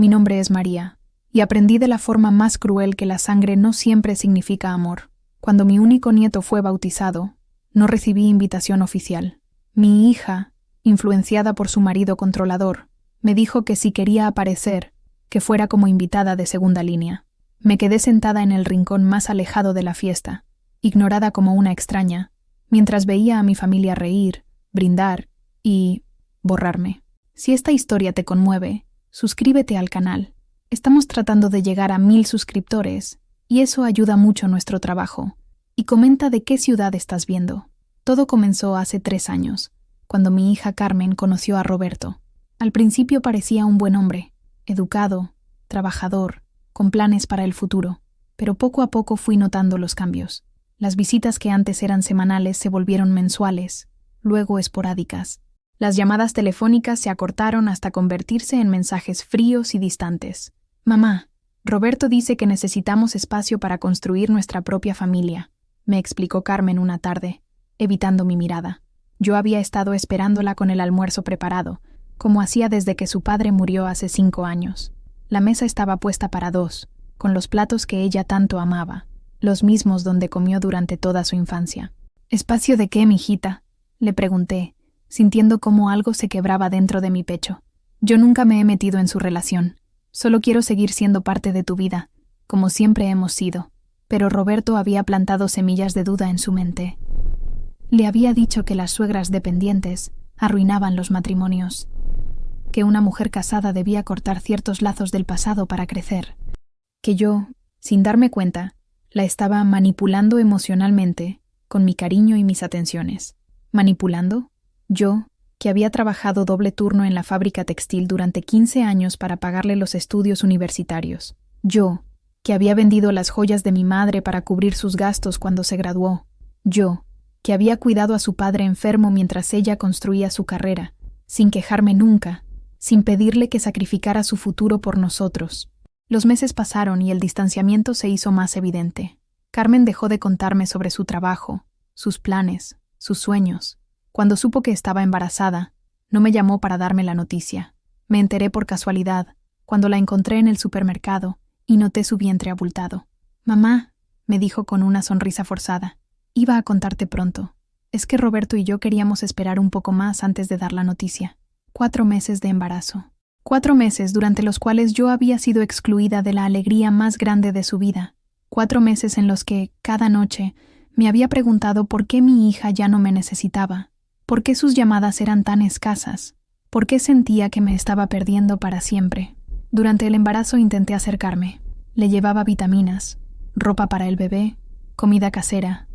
Mi nombre es María, y aprendí de la forma más cruel que la sangre no siempre significa amor. Cuando mi único nieto fue bautizado, no recibí invitación oficial. Mi hija, influenciada por su marido controlador, me dijo que si quería aparecer, que fuera como invitada de segunda línea. Me quedé sentada en el rincón más alejado de la fiesta, ignorada como una extraña, mientras veía a mi familia reír, brindar y borrarme. Si esta historia te conmueve, suscríbete al canal. Estamos tratando de llegar a 1000 suscriptores, y eso ayuda mucho nuestro trabajo. Y comenta de qué ciudad estás viendo. Todo comenzó hace 3 años, cuando mi hija Carmen conoció a Roberto. Al principio parecía un buen hombre, educado, trabajador, con planes para el futuro, pero poco a poco fui notando los cambios. Las visitas que antes eran semanales se volvieron mensuales, luego esporádicas. Las llamadas telefónicas se acortaron hasta convertirse en mensajes fríos y distantes. «Mamá, Roberto dice que necesitamos espacio para construir nuestra propia familia», me explicó Carmen una tarde, evitando mi mirada. Yo había estado esperándola con el almuerzo preparado, como hacía desde que su padre murió hace 5 años. La mesa estaba puesta para 2, con los platos que ella tanto amaba, los mismos donde comió durante toda su infancia. «¿Espacio de qué, mijita?», le pregunté, sintiendo cómo algo se quebraba dentro de mi pecho. Yo nunca me he metido en su relación. Solo quiero seguir siendo parte de tu vida, como siempre hemos sido. Pero Roberto había plantado semillas de duda en su mente. Le había dicho que las suegras dependientes arruinaban los matrimonios, que una mujer casada debía cortar ciertos lazos del pasado para crecer, que yo, sin darme cuenta, la estaba manipulando emocionalmente con mi cariño y mis atenciones. ¿Manipulando? Yo, que había trabajado doble turno en la fábrica textil durante 15 años para pagarle los estudios universitarios. Yo, que había vendido las joyas de mi madre para cubrir sus gastos cuando se graduó. Yo, que había cuidado a su padre enfermo mientras ella construía su carrera, sin quejarme nunca, sin pedirle que sacrificara su futuro por nosotros. Los meses pasaron y el distanciamiento se hizo más evidente. Carmen dejó de contarme sobre su trabajo, sus planes, sus sueños. Cuando supo que estaba embarazada, no me llamó para darme la noticia. Me enteré por casualidad, cuando la encontré en el supermercado y noté su vientre abultado. «Mamá», me dijo con una sonrisa forzada, «iba a contarte pronto. Es que Roberto y yo queríamos esperar un poco más antes de dar la noticia». 4 meses de embarazo. 4 meses durante los cuales yo había sido excluida de la alegría más grande de su vida. 4 meses en los que, cada noche, me había preguntado por qué mi hija ya no me necesitaba. ¿Por qué sus llamadas eran tan escasas? ¿Por qué sentía que me estaba perdiendo para siempre? Durante el embarazo intenté acercarme. Le llevaba vitaminas, ropa para el bebé, comida casera.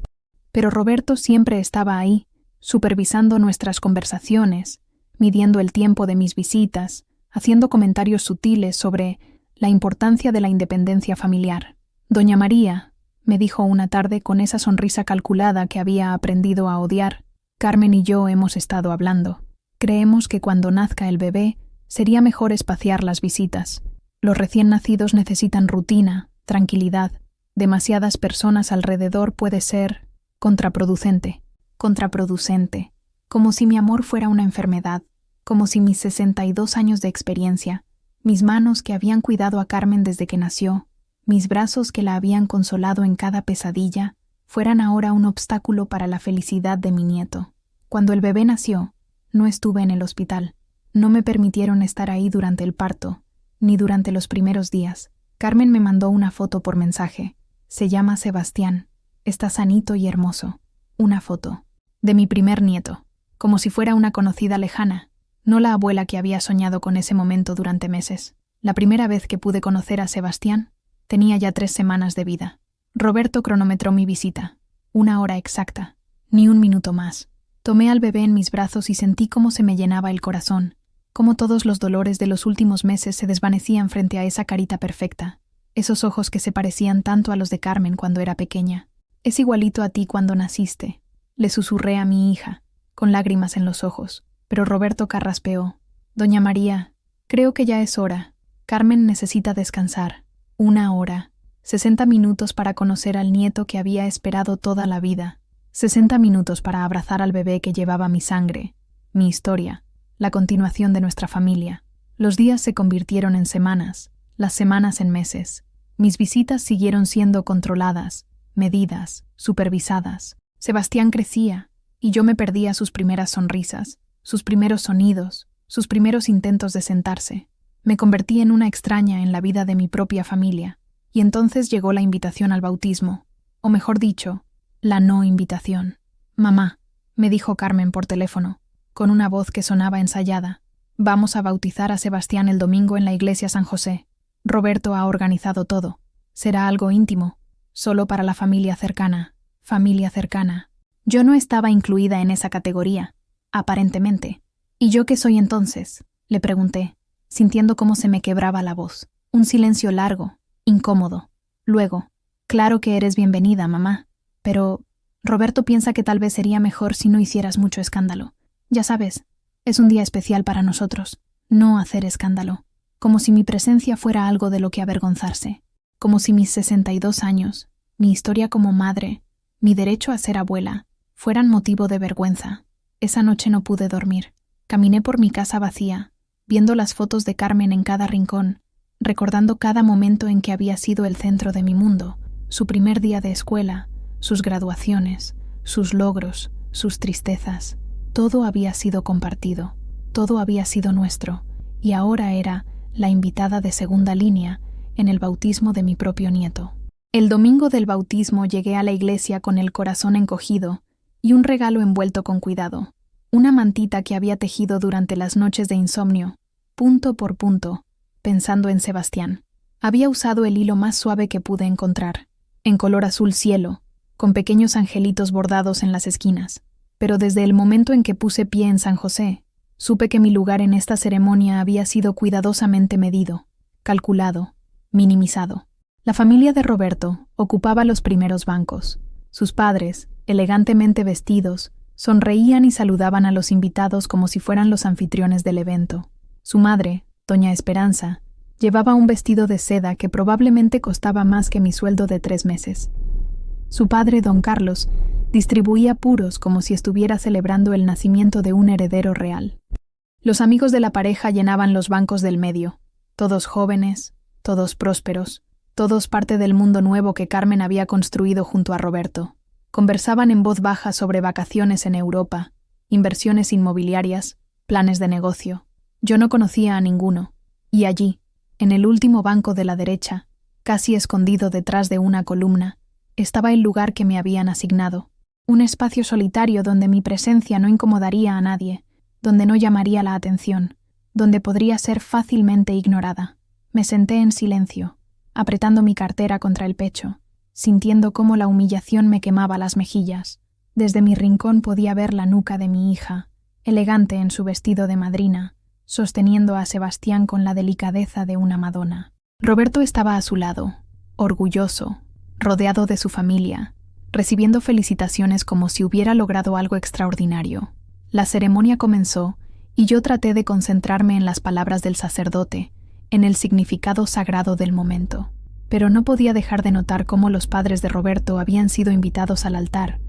Pero Roberto siempre estaba ahí, supervisando nuestras conversaciones, midiendo el tiempo de mis visitas, haciendo comentarios sutiles sobre la importancia de la independencia familiar. «Doña María», me dijo una tarde con esa sonrisa calculada que había aprendido a odiar, «Carmen y yo hemos estado hablando. Creemos que cuando nazca el bebé sería mejor espaciar las visitas. Los recién nacidos necesitan rutina, tranquilidad. Demasiadas personas alrededor puede ser contraproducente. Contraproducente. Como si mi amor fuera una enfermedad. Como si mis 62 años de experiencia, mis manos que habían cuidado a Carmen desde que nació, mis brazos que la habían consolado en cada pesadilla, fueran ahora un obstáculo para la felicidad de mi nieto. Cuando el bebé nació, no estuve en el hospital. No me permitieron estar ahí durante el parto, ni durante los primeros días. Carmen me mandó una foto por mensaje. Se llama Sebastián. Está sanito y hermoso. Una foto. De mi primer nieto. Como si fuera una conocida lejana. No la abuela que había soñado con ese momento durante meses. La primera vez que pude conocer a Sebastián, tenía ya 3 semanas de vida. Roberto cronometró mi visita. 1 hora exacta. Ni un minuto más. Tomé al bebé en mis brazos y sentí cómo se me llenaba el corazón, cómo todos los dolores de los últimos meses se desvanecían frente a esa carita perfecta, esos ojos que se parecían tanto a los de Carmen cuando era pequeña. «Es igualito a ti cuando naciste», le susurré a mi hija, con lágrimas en los ojos, pero Roberto carraspeó. «Doña María, creo que ya es hora. Carmen necesita descansar. 1 hora. 60 minutos para conocer al nieto que había esperado toda la vida. 60 minutos para abrazar al bebé que llevaba mi sangre, mi historia, la continuación de nuestra familia. Los días se convirtieron en semanas, las semanas en meses. Mis visitas siguieron siendo controladas, medidas, supervisadas. Sebastián crecía, y yo me perdía sus primeras sonrisas, sus primeros sonidos, sus primeros intentos de sentarse. Me convertí en una extraña en la vida de mi propia familia, y entonces llegó la invitación al bautismo, o mejor dicho, la no invitación. «Mamá», me dijo Carmen por teléfono, con una voz que sonaba ensayada, «vamos a bautizar a Sebastián el domingo en la iglesia San José. Roberto ha organizado todo. Será algo íntimo, solo para la familia cercana». Familia cercana. Yo no estaba incluida en esa categoría, aparentemente. «¿Y yo qué soy entonces?», le pregunté, sintiendo cómo se me quebraba la voz. Un silencio largo, incómodo. Luego, «Claro que eres bienvenida, mamá, pero Roberto piensa que tal vez sería mejor si no hicieras mucho escándalo. Ya sabes, es un día especial para nosotros. No hacer escándalo. Como si mi presencia fuera algo de lo que avergonzarse. Como si mis 62 años, mi historia como madre, mi derecho a ser abuela, fueran motivo de vergüenza». Esa noche no pude dormir. Caminé por mi casa vacía, viendo las fotos de Carmen en cada rincón, recordando cada momento en que había sido el centro de mi mundo, su primer día de escuela, sus graduaciones, sus logros, sus tristezas. Todo había sido compartido, todo había sido nuestro, y ahora era la invitada de segunda línea en el bautismo de mi propio nieto. El domingo del bautismo llegué a la iglesia con el corazón encogido y un regalo envuelto con cuidado, una mantita que había tejido durante las noches de insomnio, punto por punto, pensando en Sebastián. Había usado el hilo más suave que pude encontrar, en color azul cielo, con pequeños angelitos bordados en las esquinas. Pero desde el momento en que puse pie en San José, supe que mi lugar en esta ceremonia había sido cuidadosamente medido, calculado, minimizado. La familia de Roberto ocupaba los primeros bancos. Sus padres, elegantemente vestidos, sonreían y saludaban a los invitados como si fueran los anfitriones del evento. Su madre, doña Esperanza, llevaba un vestido de seda que probablemente costaba más que mi sueldo de 3 meses. Su padre, don Carlos, distribuía puros como si estuviera celebrando el nacimiento de un heredero real. Los amigos de la pareja llenaban los bancos del medio, todos jóvenes, todos prósperos, todos parte del mundo nuevo que Carmen había construido junto a Roberto. Conversaban en voz baja sobre vacaciones en Europa, inversiones inmobiliarias, planes de negocio. Yo no conocía a ninguno, y allí, en el último banco de la derecha, casi escondido detrás de una columna, estaba el lugar que me habían asignado, un espacio solitario donde mi presencia no incomodaría a nadie, donde no llamaría la atención, donde podría ser fácilmente ignorada. Me senté en silencio, apretando mi cartera contra el pecho, sintiendo cómo la humillación me quemaba las mejillas. Desde mi rincón podía ver la nuca de mi hija, elegante en su vestido de madrina, sosteniendo a Sebastián con la delicadeza de una Madonna. Roberto estaba a su lado, orgulloso, rodeado de su familia, recibiendo felicitaciones como si hubiera logrado algo extraordinario. La ceremonia comenzó y yo traté de concentrarme en las palabras del sacerdote, en el significado sagrado del momento. Pero no podía dejar de notar cómo los padres de Roberto habían sido invitados al altar,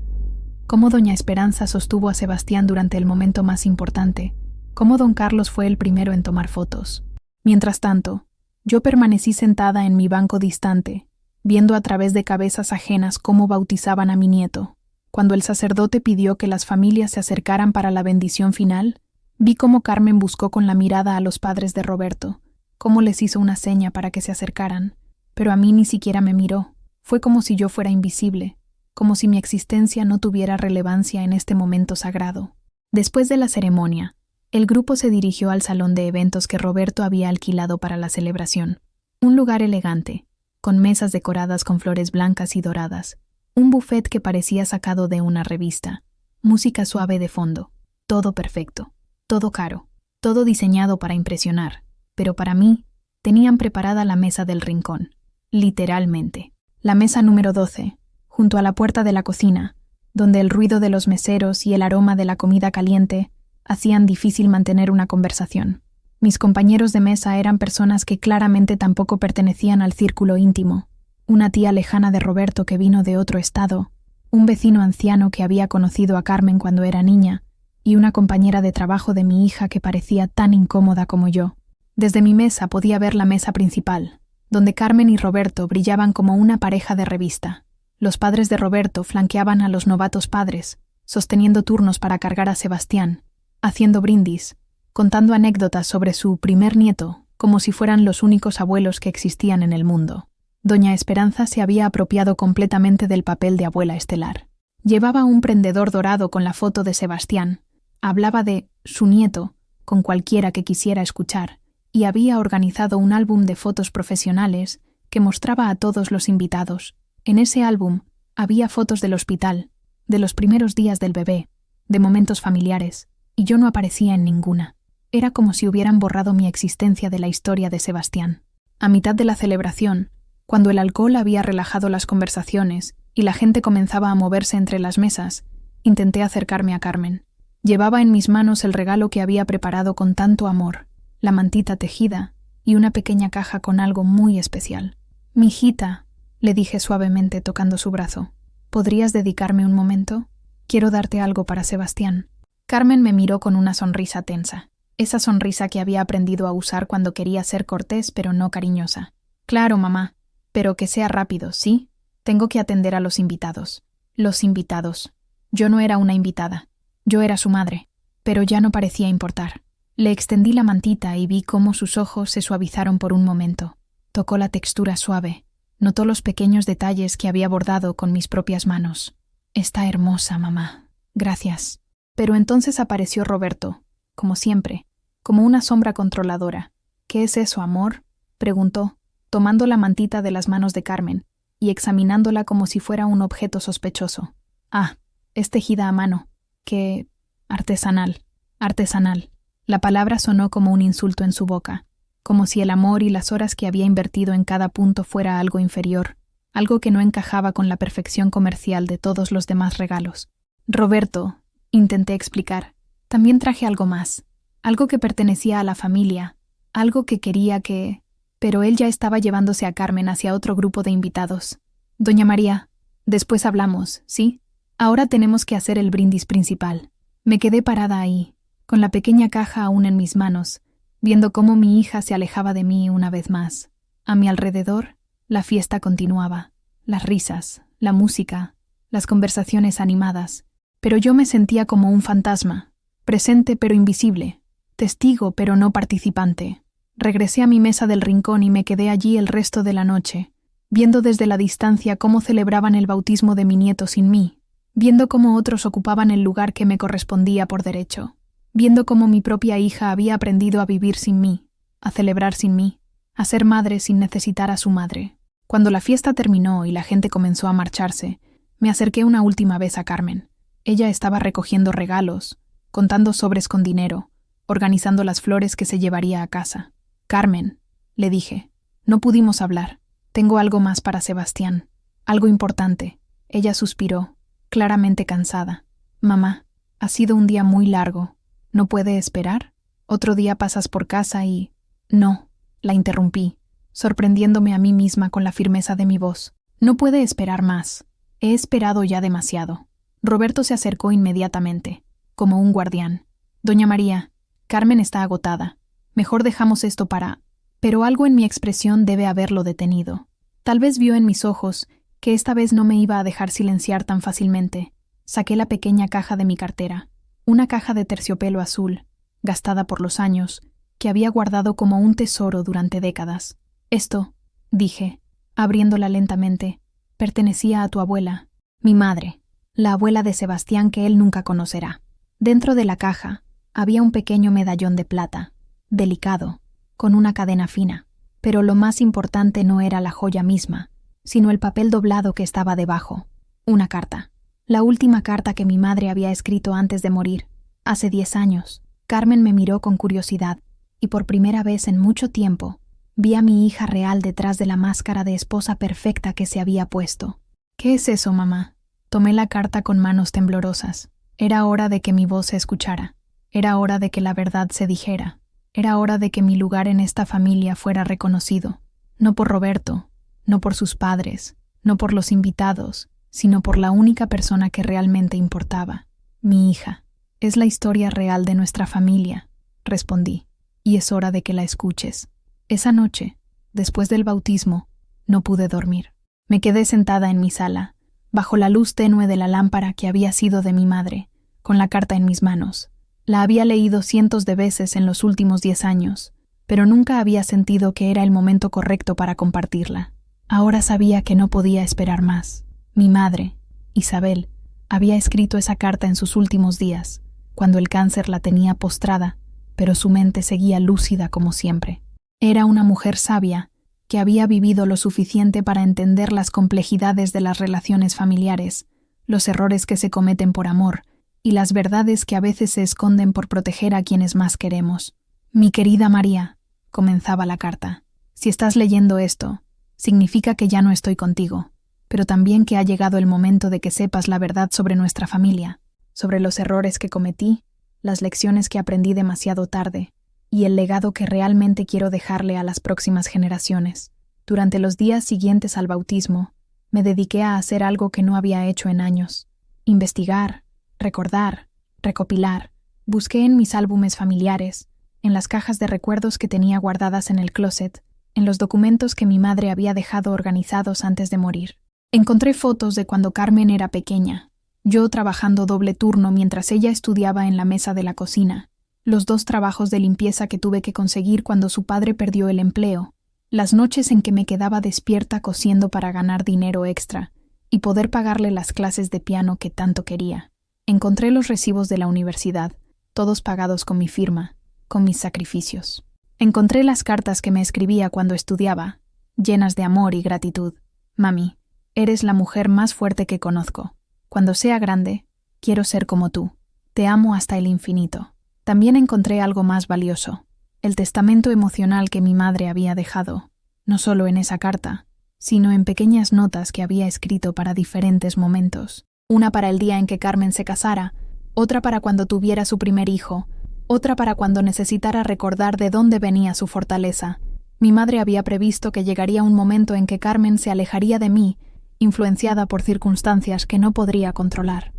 cómo doña Esperanza sostuvo a Sebastián durante el momento más importante, cómo don Carlos fue el primero en tomar fotos. Mientras tanto, yo permanecí sentada en mi banco distante, viendo a través de cabezas ajenas cómo bautizaban a mi nieto. Cuando el sacerdote pidió que las familias se acercaran para la bendición final, vi cómo Carmen buscó con la mirada a los padres de Roberto, cómo les hizo una seña para que se acercaran, pero a mí ni siquiera me miró. Fue como si yo fuera invisible, como si mi existencia no tuviera relevancia en este momento sagrado. Después de la ceremonia, el grupo se dirigió al salón de eventos que Roberto había alquilado para la celebración. Un lugar elegante, con mesas decoradas con flores blancas y doradas, un buffet que parecía sacado de una revista, música suave de fondo, todo perfecto, todo caro, todo diseñado para impresionar, pero para mí, tenían preparada la mesa del rincón, literalmente. La mesa número 12, junto a la puerta de la cocina, donde el ruido de los meseros y el aroma de la comida caliente hacían difícil mantener una conversación. Mis compañeros de mesa eran personas que claramente tampoco pertenecían al círculo íntimo. Una tía lejana de Roberto que vino de otro estado, un vecino anciano que había conocido a Carmen cuando era niña, y una compañera de trabajo de mi hija que parecía tan incómoda como yo. Desde mi mesa podía ver la mesa principal, donde Carmen y Roberto brillaban como una pareja de revista. Los padres de Roberto flanqueaban a los novatos padres, sosteniendo turnos para cargar a Sebastián, haciendo brindis, contando anécdotas sobre su primer nieto, como si fueran los únicos abuelos que existían en el mundo. Doña Esperanza se había apropiado completamente del papel de abuela estelar. Llevaba un prendedor dorado con la foto de Sebastián, hablaba de su nieto con cualquiera que quisiera escuchar, y había organizado un álbum de fotos profesionales que mostraba a todos los invitados. En ese álbum había fotos del hospital, de los primeros días del bebé, de momentos familiares, y yo no aparecía en ninguna. Era como si hubieran borrado mi existencia de la historia de Sebastián. A mitad de la celebración, cuando el alcohol había relajado las conversaciones y la gente comenzaba a moverse entre las mesas, intenté acercarme a Carmen. Llevaba en mis manos el regalo que había preparado con tanto amor, la mantita tejida y una pequeña caja con algo muy especial. «Mijita», le dije suavemente tocando su brazo, «¿podrías dedicarme un momento? Quiero darte algo para Sebastián». Carmen me miró con una sonrisa tensa, esa sonrisa que había aprendido a usar cuando quería ser cortés pero no cariñosa. «Claro, mamá, pero que sea rápido, ¿sí? Tengo que atender a los invitados». Los invitados. Yo no era una invitada. Yo era su madre, pero ya no parecía importar. Le extendí la mantita y vi cómo sus ojos se suavizaron por un momento. Tocó la textura suave. Notó los pequeños detalles que había bordado con mis propias manos. «Está hermosa, mamá. Gracias». Pero entonces apareció Roberto, como siempre, como una sombra controladora. «¿Qué es eso, amor?», preguntó, tomando la mantita de las manos de Carmen y examinándola como si fuera un objeto sospechoso. «Ah, es tejida a mano. ¡Qué artesanal! Artesanal». La palabra sonó como un insulto en su boca, como si el amor y las horas que había invertido en cada punto fuera algo inferior, algo que no encajaba con la perfección comercial de todos los demás regalos. «Roberto», intenté explicar, «también traje algo más, algo que pertenecía a la familia, algo que quería que...». Pero él ya estaba llevándose a Carmen hacia otro grupo de invitados. «Doña María, después hablamos, ¿sí? Ahora tenemos que hacer el brindis principal». Me quedé parada ahí, con la pequeña caja aún en mis manos, viendo cómo mi hija se alejaba de mí una vez más. A mi alrededor, la fiesta continuaba, las risas, la música, las conversaciones animadas, pero yo me sentía como un fantasma, presente pero invisible, testigo pero no participante. Regresé a mi mesa del rincón y me quedé allí el resto de la noche, viendo desde la distancia cómo celebraban el bautismo de mi nieto sin mí, viendo cómo otros ocupaban el lugar que me correspondía por derecho, viendo cómo mi propia hija había aprendido a vivir sin mí, a celebrar sin mí, a ser madre sin necesitar a su madre. Cuando la fiesta terminó y la gente comenzó a marcharse, me acerqué una última vez a Carmen. Ella estaba recogiendo regalos, contando sobres con dinero, organizando las flores que se llevaría a casa. «Carmen», le dije, «no pudimos hablar. Tengo algo más para Sebastián. Algo importante». Ella suspiró, claramente cansada. «Mamá, ha sido un día muy largo. ¿No puede esperar? Otro día pasas por casa y...». «No», la interrumpí, sorprendiéndome a mí misma con la firmeza de mi voz. «No puede esperar más. He esperado ya demasiado». Roberto se acercó inmediatamente, como un guardián. «Doña María, Carmen está agotada. Mejor dejamos esto para...». Pero algo en mi expresión debe haberlo detenido. Tal vez vio en mis ojos que esta vez no me iba a dejar silenciar tan fácilmente. Saqué la pequeña caja de mi cartera, una caja de terciopelo azul, gastada por los años, que había guardado como un tesoro durante décadas. «Esto», dije, abriéndola lentamente, «pertenecía a tu abuela, mi madre, la abuela de Sebastián que él nunca conocerá». Dentro de la caja había un pequeño medallón de plata, delicado, con una cadena fina, pero lo más importante no era la joya misma, sino el papel doblado que estaba debajo. Una carta. La última carta que mi madre había escrito antes de morir, hace 10 años. Carmen me miró con curiosidad, y por primera vez en mucho tiempo, vi a mi hija real detrás de la máscara de esposa perfecta que se había puesto. «¿Qué es eso, mamá?». Tomé la carta con manos temblorosas. Era hora de que mi voz se escuchara. Era hora de que la verdad se dijera. Era hora de que mi lugar en esta familia fuera reconocido. No por Roberto, no por sus padres, no por los invitados, sino por la única persona que realmente importaba. Mi hija. «Es la historia real de nuestra familia», respondí. y es hora de que la escuches. Esa noche, después del bautismo, no pude dormir. Me quedé sentada en mi sala, bajo la luz tenue de la lámpara que había sido de mi madre, con la carta en mis manos. La había leído cientos de veces en los últimos 10 años, pero nunca había sentido que era el momento correcto para compartirla. Ahora sabía que no podía esperar más. Mi madre, Isabel, había escrito esa carta en sus últimos días, cuando el cáncer la tenía postrada, pero su mente seguía lúcida como siempre. Era una mujer sabia, que había vivido lo suficiente para entender las complejidades de las relaciones familiares, los errores que se cometen por amor y las verdades que a veces se esconden por proteger a quienes más queremos. Mi querida María, comenzaba la carta, si estás leyendo esto, significa que ya no estoy contigo, pero también que ha llegado el momento de que sepas la verdad sobre nuestra familia, sobre los errores que cometí, las lecciones que aprendí demasiado tarde, y el legado que realmente quiero dejarle a las próximas generaciones. Durante los días siguientes al bautismo, me dediqué a hacer algo que no había hecho en años. Investigar, recordar, recopilar. Busqué en mis álbumes familiares, en las cajas de recuerdos que tenía guardadas en el closet, en los documentos que mi madre había dejado organizados antes de morir. Encontré fotos de cuando Carmen era pequeña, yo trabajando doble turno mientras ella estudiaba en la mesa de la cocina, los 2 trabajos de limpieza que tuve que conseguir cuando su padre perdió el empleo, las noches en que me quedaba despierta cosiendo para ganar dinero extra y poder pagarle las clases de piano que tanto quería. Encontré los recibos de la universidad, todos pagados con mi firma, con mis sacrificios. Encontré las cartas que me escribía cuando estudiaba, llenas de amor y gratitud. Mami, eres la mujer más fuerte que conozco. Cuando sea grande, quiero ser como tú. Te amo hasta el infinito. También encontré algo más valioso, el testamento emocional que mi madre había dejado, no solo en esa carta, sino en pequeñas notas que había escrito para diferentes momentos. Una para el día en que Carmen se casara, otra para cuando tuviera su primer hijo, otra para cuando necesitara recordar de dónde venía su fortaleza. Mi madre había previsto que llegaría un momento en que Carmen se alejaría de mí, influenciada por circunstancias que no podría controlar.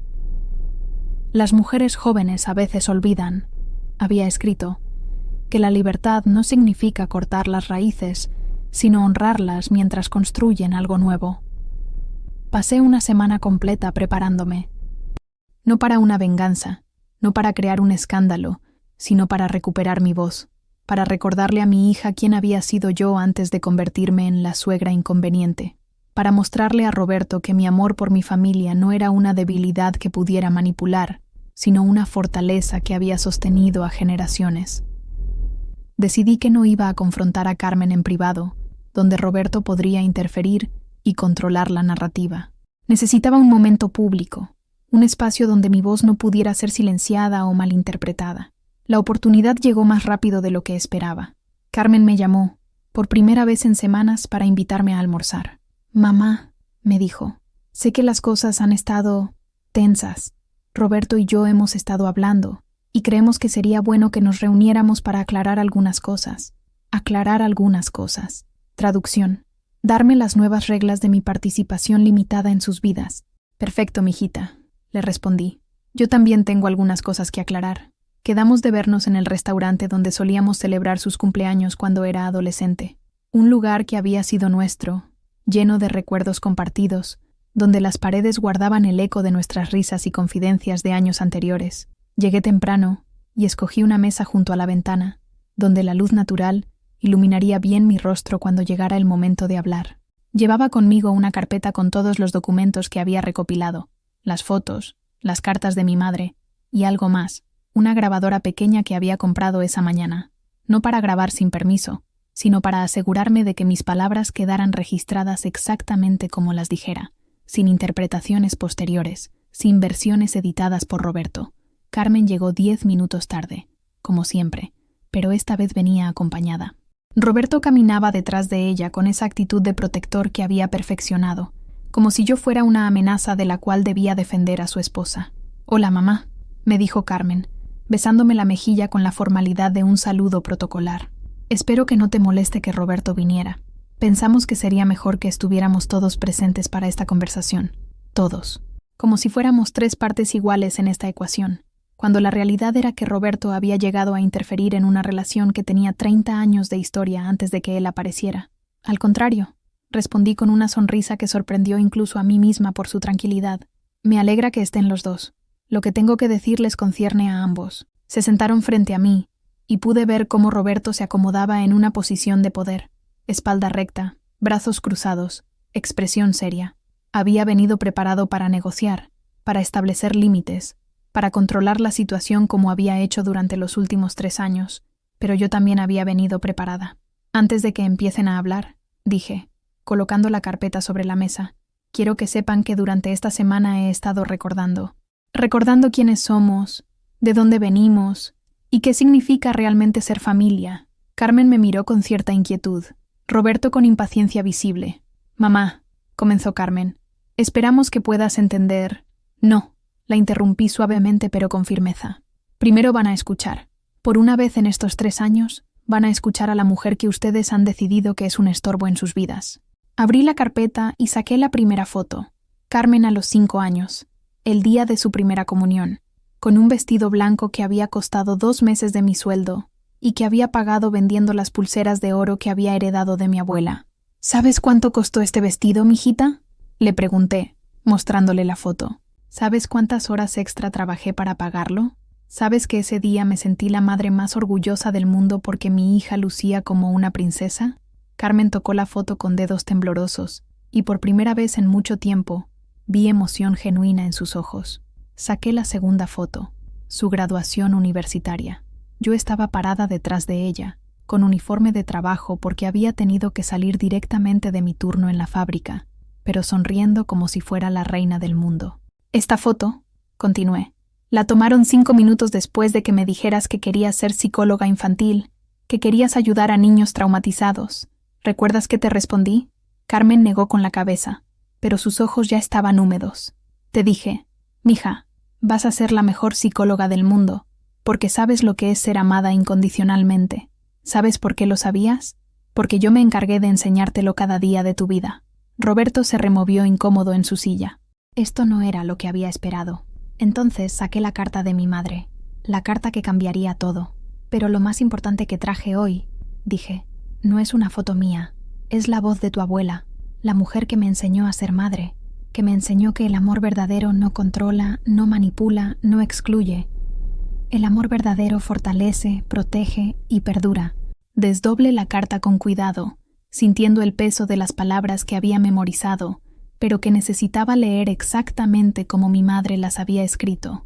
Las mujeres jóvenes a veces olvidan, había escrito, que la libertad no significa cortar las raíces, sino honrarlas mientras construyen algo nuevo. Pasé una semana completa preparándome, no para una venganza, no para crear un escándalo, sino para recuperar mi voz, para recordarle a mi hija quién había sido yo antes de convertirme en la suegra inconveniente, para mostrarle a Roberto que mi amor por mi familia no era una debilidad que pudiera manipular, sino una fortaleza que había sostenido a generaciones. Decidí que no iba a confrontar a Carmen en privado, donde Roberto podría interferir y controlar la narrativa. Necesitaba un momento público, un espacio donde mi voz no pudiera ser silenciada o malinterpretada. La oportunidad llegó más rápido de lo que esperaba. Carmen me llamó, por primera vez en semanas, para invitarme a almorzar. «Mamá», me dijo, «sé que las cosas han estado tensas. Roberto y yo hemos estado hablando, y creemos que sería bueno que nos reuniéramos para aclarar algunas cosas. Aclarar algunas cosas. Traducción. Darme las nuevas reglas de mi participación limitada en sus vidas». «Perfecto, mijita», le respondí. «Yo también tengo algunas cosas que aclarar. Quedamos de vernos en el restaurante donde solíamos celebrar sus cumpleaños cuando era adolescente. Un lugar que había sido nuestro, lleno de recuerdos compartidos, donde las paredes guardaban el eco de nuestras risas y confidencias de años anteriores. Llegué temprano y escogí una mesa junto a la ventana, donde la luz natural iluminaría bien mi rostro cuando llegara el momento de hablar. Llevaba conmigo una carpeta con todos los documentos que había recopilado, las fotos, las cartas de mi madre y algo más, una grabadora pequeña que había comprado esa mañana, no para grabar sin permiso, sino para asegurarme de que mis palabras quedaran registradas exactamente como las dijera, sin interpretaciones posteriores, sin versiones editadas por Roberto. Carmen llegó 10 minutos tarde, como siempre, pero esta vez venía acompañada. Roberto caminaba detrás de ella con esa actitud de protector que había perfeccionado, como si yo fuera una amenaza de la cual debía defender a su esposa. «Hola, mamá», me dijo Carmen, besándome la mejilla con la formalidad de un saludo protocolar. «Espero que no te moleste que Roberto viniera. Pensamos que sería mejor que estuviéramos todos presentes para esta conversación. Todos. Como si fuéramos 3 partes iguales en esta ecuación. cuando la realidad era que Roberto había llegado a interferir en una relación que tenía 30 años de historia antes de que él apareciera. Al contrario, respondí con una sonrisa que sorprendió incluso a mí misma por su tranquilidad. Me alegra que estén los dos. Lo que tengo que decirles concierne a ambos. Se sentaron frente a mí, y pude ver cómo Roberto se acomodaba en una posición de poder. Espalda recta, brazos cruzados, expresión seria. Había venido preparado para negociar, para establecer límites, para controlar la situación como había hecho durante los últimos 3 años, pero yo también había venido preparada. Antes de que empiecen a hablar, dije, colocando la carpeta sobre la mesa, quiero que sepan que durante esta semana he estado recordando quiénes somos, de dónde venimos y qué significa realmente ser familia. Carmen me miró con cierta inquietud, Roberto con impaciencia visible. Mamá, comenzó Carmen, esperamos que puedas entender. No, la interrumpí suavemente pero con firmeza. Primero van a escuchar. Por una vez en estos 3 años, van a escuchar a la mujer que ustedes han decidido que es un estorbo en sus vidas. Abrí la carpeta y saqué la primera foto. Carmen a los 5 años, el día de su primera comunión, con un vestido blanco que había costado 2 meses de mi sueldo y que había pagado vendiendo las pulseras de oro que había heredado de mi abuela. ¿Sabes cuánto costó este vestido, mijita?, le pregunté, mostrándole la foto. ¿Sabes cuántas horas extra trabajé para pagarlo? ¿Sabes que ese día me sentí la madre más orgullosa del mundo porque mi hija lucía como una princesa? Carmen tocó la foto con dedos temblorosos, y por primera vez en mucho tiempo, vi emoción genuina en sus ojos. Saqué la segunda foto, su graduación universitaria. Yo estaba parada detrás de ella, con uniforme de trabajo porque había tenido que salir directamente de mi turno en la fábrica, pero sonriendo como si fuera la reina del mundo. Esta foto, continué, la tomaron 5 minutos después de que me dijeras que querías ser psicóloga infantil, que querías ayudar a niños traumatizados. ¿Recuerdas que te respondí? Carmen negó con la cabeza, pero sus ojos ya estaban húmedos. Te dije, mija, vas a ser la mejor psicóloga del mundo, porque sabes lo que es ser amada incondicionalmente. ¿Sabes por qué lo sabías? Porque yo me encargué de enseñártelo cada día de tu vida. Roberto se removió incómodo en su silla. Esto no era lo que había esperado. Entonces saqué la carta de mi madre, la carta que cambiaría todo. Pero lo más importante que traje hoy, dije, no es una foto mía, es la voz de tu abuela, la mujer que me enseñó a ser madre, que me enseñó que el amor verdadero no controla, no manipula, no excluye. El amor verdadero fortalece, protege y perdura. Desdoble la carta con cuidado, sintiendo el peso de las palabras que había memorizado, pero que necesitaba leer exactamente como mi madre las había escrito.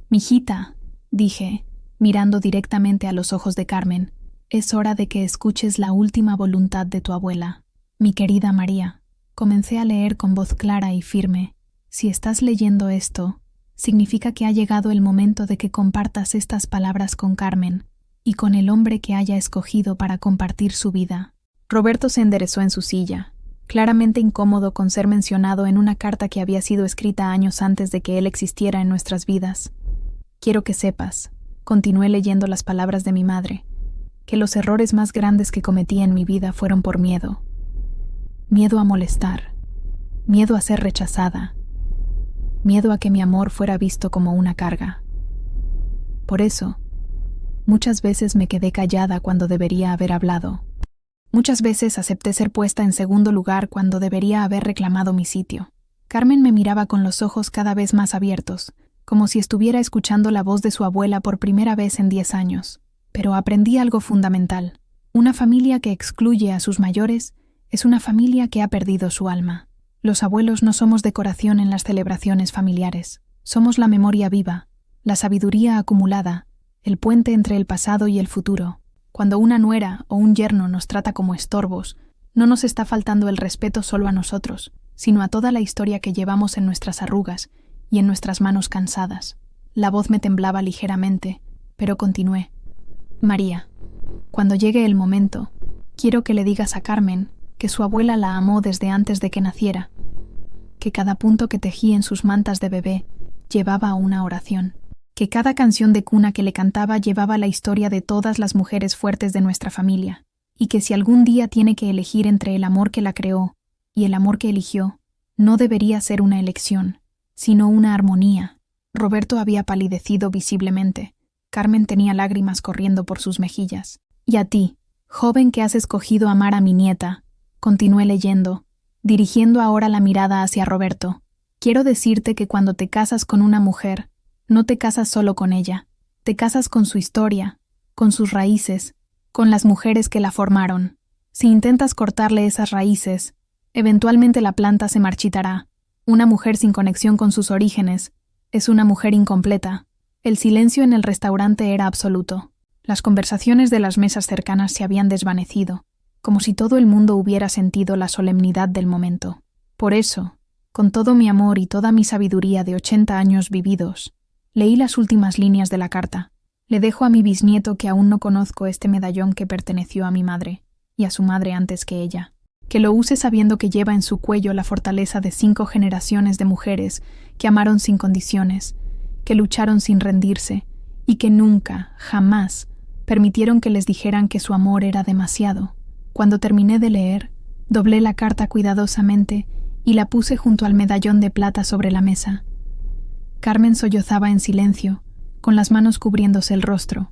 Mijita, dije, mirando directamente a los ojos de Carmen, es hora de que escuches la última voluntad de tu abuela. Mi querida María, comencé a leer con voz clara y firme. Si estás leyendo esto, significa que ha llegado el momento de que compartas estas palabras con Carmen y con el hombre que haya escogido para compartir su vida. Roberto se enderezó en su silla, claramente incómodo con ser mencionado en una carta que había sido escrita años antes de que él existiera en nuestras vidas. Quiero que sepas, continué leyendo las palabras de mi madre, que los errores más grandes que cometí en mi vida fueron por miedo. Miedo a molestar, miedo a ser rechazada, miedo a que mi amor fuera visto como una carga. Por eso, muchas veces me quedé callada cuando debería haber hablado. Muchas veces acepté ser puesta en segundo lugar cuando debería haber reclamado mi sitio. Carmen me miraba con los ojos cada vez más abiertos, como si estuviera escuchando la voz de su abuela por primera vez en 10 años. Pero aprendí algo fundamental. Una familia que excluye a sus mayores es una familia que ha perdido su alma. Los abuelos no somos decoración en las celebraciones familiares. Somos la memoria viva, la sabiduría acumulada, el puente entre el pasado y el futuro. Cuando una nuera o un yerno nos trata como estorbos, no nos está faltando el respeto solo a nosotros, sino a toda la historia que llevamos en nuestras arrugas y en nuestras manos cansadas. La voz me temblaba ligeramente, pero continué. María, cuando llegue el momento, quiero que le digas a Carmen que su abuela la amó desde antes de que naciera, que cada punto que tejí en sus mantas de bebé llevaba una oración, que cada canción de cuna que le cantaba llevaba la historia de todas las mujeres fuertes de nuestra familia, y que si algún día tiene que elegir entre el amor que la creó y el amor que eligió, no debería ser una elección, sino una armonía. Roberto había palidecido visiblemente. Carmen tenía lágrimas corriendo por sus mejillas. Y a ti, joven que has escogido amar a mi nieta, continué leyendo, dirigiendo ahora la mirada hacia Roberto. Quiero decirte que cuando te casas con una mujer, no te casas solo con ella, te casas con su historia, con sus raíces, con las mujeres que la formaron. Si intentas cortarle esas raíces, eventualmente la planta se marchitará. Una mujer sin conexión con sus orígenes es una mujer incompleta. El silencio en el restaurante era absoluto. Las conversaciones de las mesas cercanas se habían desvanecido, como si todo el mundo hubiera sentido la solemnidad del momento. Por eso, con todo mi amor y toda mi sabiduría de 80 años vividos, leí las últimas líneas de la carta. Le dejo a mi bisnieto que aún no conozco este medallón que perteneció a mi madre, y a su madre antes que ella. Que lo use sabiendo que lleva en su cuello la fortaleza de 5 generaciones de mujeres que amaron sin condiciones, que lucharon sin rendirse, y que nunca, jamás, permitieron que les dijeran que su amor era demasiado. Cuando terminé de leer, doblé la carta cuidadosamente y la puse junto al medallón de plata sobre la mesa. Carmen sollozaba en silencio, con las manos cubriéndose el rostro.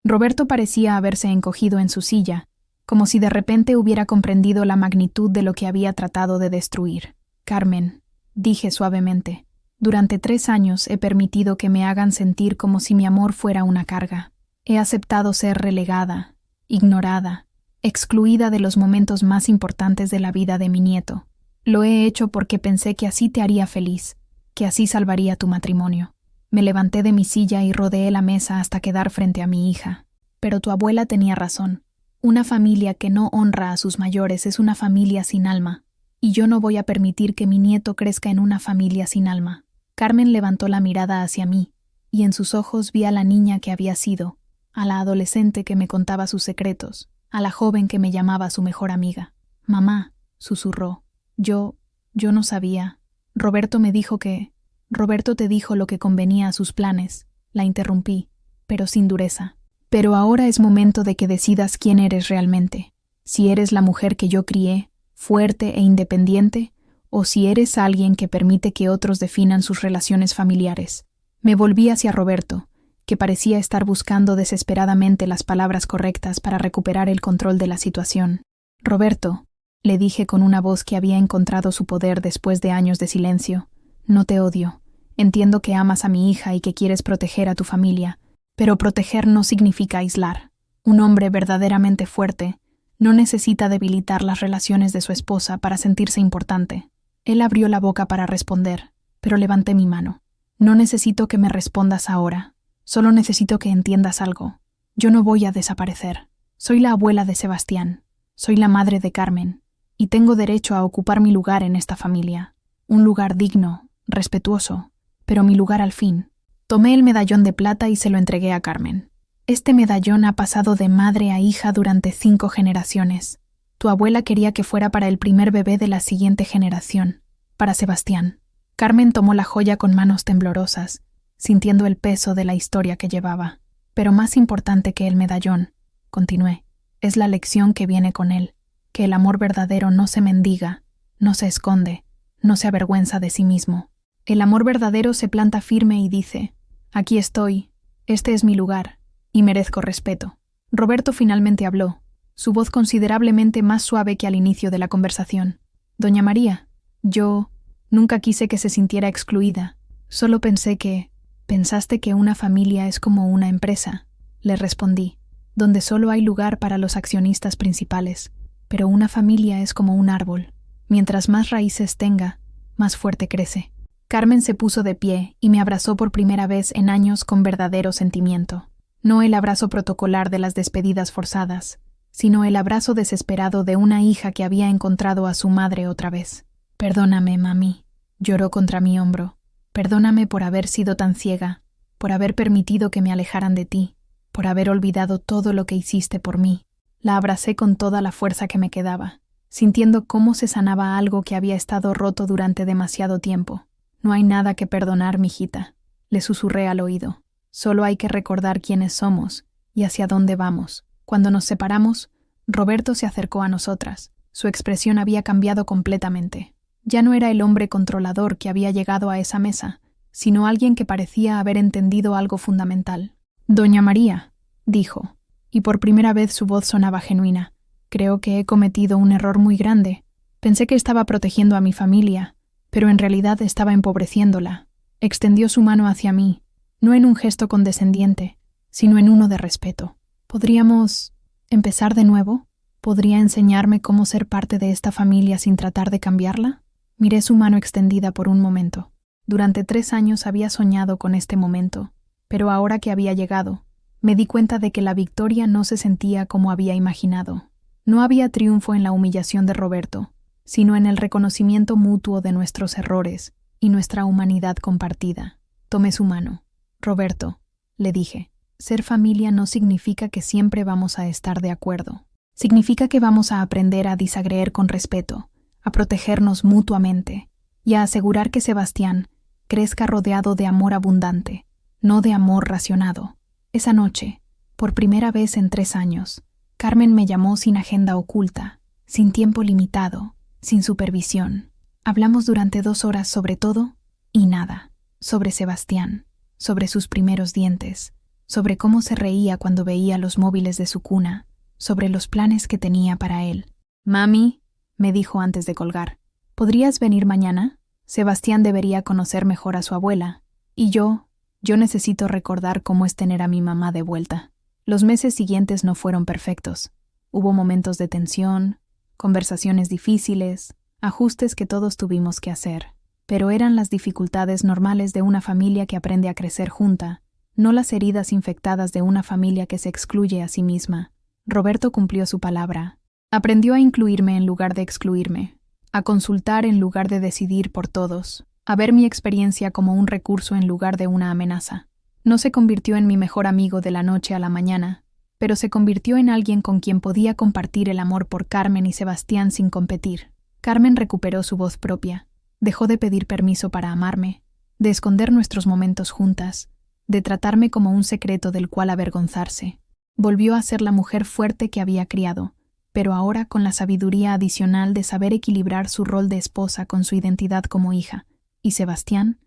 Roberto parecía haberse encogido en su silla, como si de repente hubiera comprendido la magnitud de lo que había tratado de destruir. Carmen, dije suavemente, durante 3 años he permitido que me hagan sentir como si mi amor fuera una carga. He aceptado ser relegada, ignorada, excluida de los momentos más importantes de la vida de mi nieto. Lo he hecho porque pensé que así te haría feliz, que así salvaría tu matrimonio. Me levanté de mi silla y rodeé la mesa hasta quedar frente a mi hija. Pero tu abuela tenía razón. Una familia que no honra a sus mayores es una familia sin alma, y yo no voy a permitir que mi nieto crezca en una familia sin alma. Carmen levantó la mirada hacia mí, y en sus ojos vi a la niña que había sido, a la adolescente que me contaba sus secretos, a la joven que me llamaba su mejor amiga. Mamá, susurró. Yo no sabía. Roberto me dijo que... Roberto te dijo lo que convenía a sus planes. La interrumpí, pero sin dureza. Pero ahora es momento de que decidas quién eres realmente. Si eres la mujer que yo crié, fuerte e independiente, o si eres alguien que permite que otros definan sus relaciones familiares. Me volví hacia Roberto, que parecía estar buscando desesperadamente las palabras correctas para recuperar el control de la situación. Roberto, le dije con una voz que había encontrado su poder después de años de silencio, no te odio. Entiendo que amas a mi hija y que quieres proteger a tu familia, pero proteger no significa aislar. Un hombre verdaderamente fuerte no necesita debilitar las relaciones de su esposa para sentirse importante. Él abrió la boca para responder, pero levanté mi mano. No necesito que me respondas ahora. Solo necesito que entiendas algo. Yo no voy a desaparecer. Soy la abuela de Sebastián. Soy la madre de Carmen. Y tengo derecho a ocupar mi lugar en esta familia. Un lugar digno, respetuoso, pero mi lugar al fin. Tomé el medallón de plata y se lo entregué a Carmen. Este medallón ha pasado de madre a hija durante 5 generaciones. Tu abuela quería que fuera para el primer bebé de la siguiente generación, para Sebastián. Carmen tomó la joya con manos temblorosas, sintiendo el peso de la historia que llevaba. Pero más importante que el medallón, continué, es la lección que viene con él, que el amor verdadero no se mendiga, no se esconde, no se avergüenza de sí mismo. El amor verdadero se planta firme y dice, aquí estoy, este es mi lugar, y merezco respeto. Roberto finalmente habló, su voz considerablemente más suave que al inicio de la conversación. Doña María, yo nunca quise que se sintiera excluida, solo pensé que... ¿Pensaste que una familia es como una empresa? Le respondí, donde solo hay lugar para los accionistas principales, pero una familia es como un árbol. Mientras más raíces tenga, más fuerte crece. Carmen se puso de pie y me abrazó por primera vez en años con verdadero sentimiento. No el abrazo protocolar de las despedidas forzadas, sino el abrazo desesperado de una hija que había encontrado a su madre otra vez. Perdóname, mami, lloró contra mi hombro. Perdóname por haber sido tan ciega, por haber permitido que me alejaran de ti, por haber olvidado todo lo que hiciste por mí. La abracé con toda la fuerza que me quedaba, sintiendo cómo se sanaba algo que había estado roto durante demasiado tiempo. No hay nada que perdonar, mijita, le susurré al oído. Solo hay que recordar quiénes somos y hacia dónde vamos. Cuando nos separamos, Roberto se acercó a nosotras. Su expresión había cambiado completamente. Ya no era el hombre controlador que había llegado a esa mesa, sino alguien que parecía haber entendido algo fundamental. «Doña María», dijo, y por primera vez su voz sonaba genuina. «Creo que he cometido un error muy grande. Pensé que estaba protegiendo a mi familia, pero en realidad estaba empobreciéndola». Extendió su mano hacia mí, no en un gesto condescendiente, sino en uno de respeto. «¿Podríamos empezar de nuevo? ¿Podría enseñarme cómo ser parte de esta familia sin tratar de cambiarla?» Miré su mano extendida por un momento. Durante 3 años había soñado con este momento, pero ahora que había llegado, me di cuenta de que la victoria no se sentía como había imaginado. No había triunfo en la humillación de Roberto, sino en el reconocimiento mutuo de nuestros errores y nuestra humanidad compartida. Tomé su mano. «Roberto», le dije, «ser familia no significa que siempre vamos a estar de acuerdo. Significa que vamos a aprender a disagregar con respeto, a protegernos mutuamente y a asegurar que Sebastián crezca rodeado de amor abundante, no de amor racionado». Esa noche, por primera vez en 3 años, Carmen me llamó sin agenda oculta, sin tiempo limitado, sin supervisión. Hablamos durante 2 horas sobre todo y nada, sobre Sebastián, sobre sus primeros dientes, sobre cómo se reía cuando veía los móviles de su cuna, sobre los planes que tenía para él. «Mami», me dijo antes de colgar, «¿podrías venir mañana? Sebastián debería conocer mejor a su abuela. Y yo necesito recordar cómo es tener a mi mamá de vuelta». Los meses siguientes no fueron perfectos. Hubo momentos de tensión, conversaciones difíciles, ajustes que todos tuvimos que hacer. Pero eran las dificultades normales de una familia que aprende a crecer junta, no las heridas infectadas de una familia que se excluye a sí misma. Roberto cumplió su palabra. Aprendió a incluirme en lugar de excluirme, a consultar en lugar de decidir por todos, a ver mi experiencia como un recurso en lugar de una amenaza. No se convirtió en mi mejor amigo de la noche a la mañana, pero se convirtió en alguien con quien podía compartir el amor por Carmen y Sebastián sin competir. Carmen recuperó su voz propia, dejó de pedir permiso para amarme, de esconder nuestros momentos juntas, de tratarme como un secreto del cual avergonzarse. Volvió a ser la mujer fuerte que había criado, pero ahora con la sabiduría adicional de saber equilibrar su rol de esposa con su identidad como hija. Y Sebastián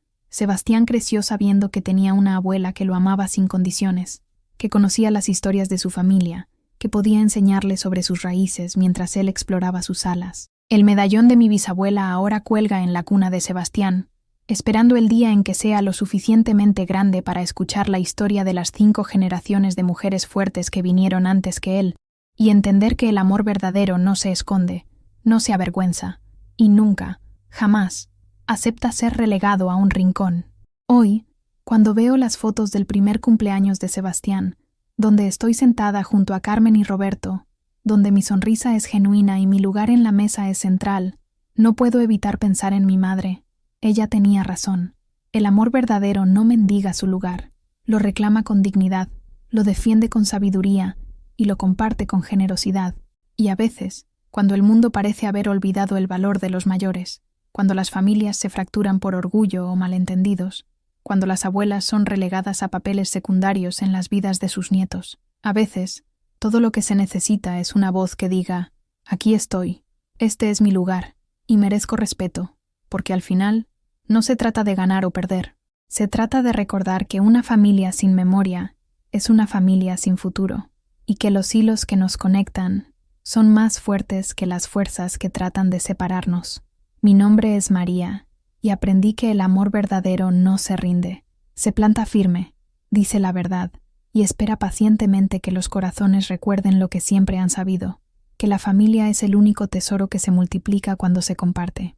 creció sabiendo que tenía una abuela que lo amaba sin condiciones, que conocía las historias de su familia, que podía enseñarle sobre sus raíces mientras él exploraba sus alas. El medallón de mi bisabuela ahora cuelga en la cuna de Sebastián, esperando el día en que sea lo suficientemente grande para escuchar la historia de las 5 generaciones de mujeres fuertes que vinieron antes que él, y entender que el amor verdadero no se esconde, no se avergüenza, y nunca, jamás, acepta ser relegado a un rincón. Hoy, cuando veo las fotos del primer cumpleaños de Sebastián, donde estoy sentada junto a Carmen y Roberto, donde mi sonrisa es genuina y mi lugar en la mesa es central, no puedo evitar pensar en mi madre. Ella tenía razón. El amor verdadero no mendiga su lugar, lo reclama con dignidad, lo defiende con sabiduría y lo comparte con generosidad. Y a veces, cuando el mundo parece haber olvidado el valor de los mayores, cuando las familias se fracturan por orgullo o malentendidos, cuando las abuelas son relegadas a papeles secundarios en las vidas de sus nietos, a veces, todo lo que se necesita es una voz que diga: «Aquí estoy, este es mi lugar, y merezco respeto», porque al final, no se trata de ganar o perder, se trata de recordar que una familia sin memoria es una familia sin futuro, y que los hilos que nos conectan son más fuertes que las fuerzas que tratan de separarnos. Mi nombre es María, y aprendí que el amor verdadero no se rinde, se planta firme, dice la verdad, y espera pacientemente que los corazones recuerden lo que siempre han sabido, que la familia es el único tesoro que se multiplica cuando se comparte.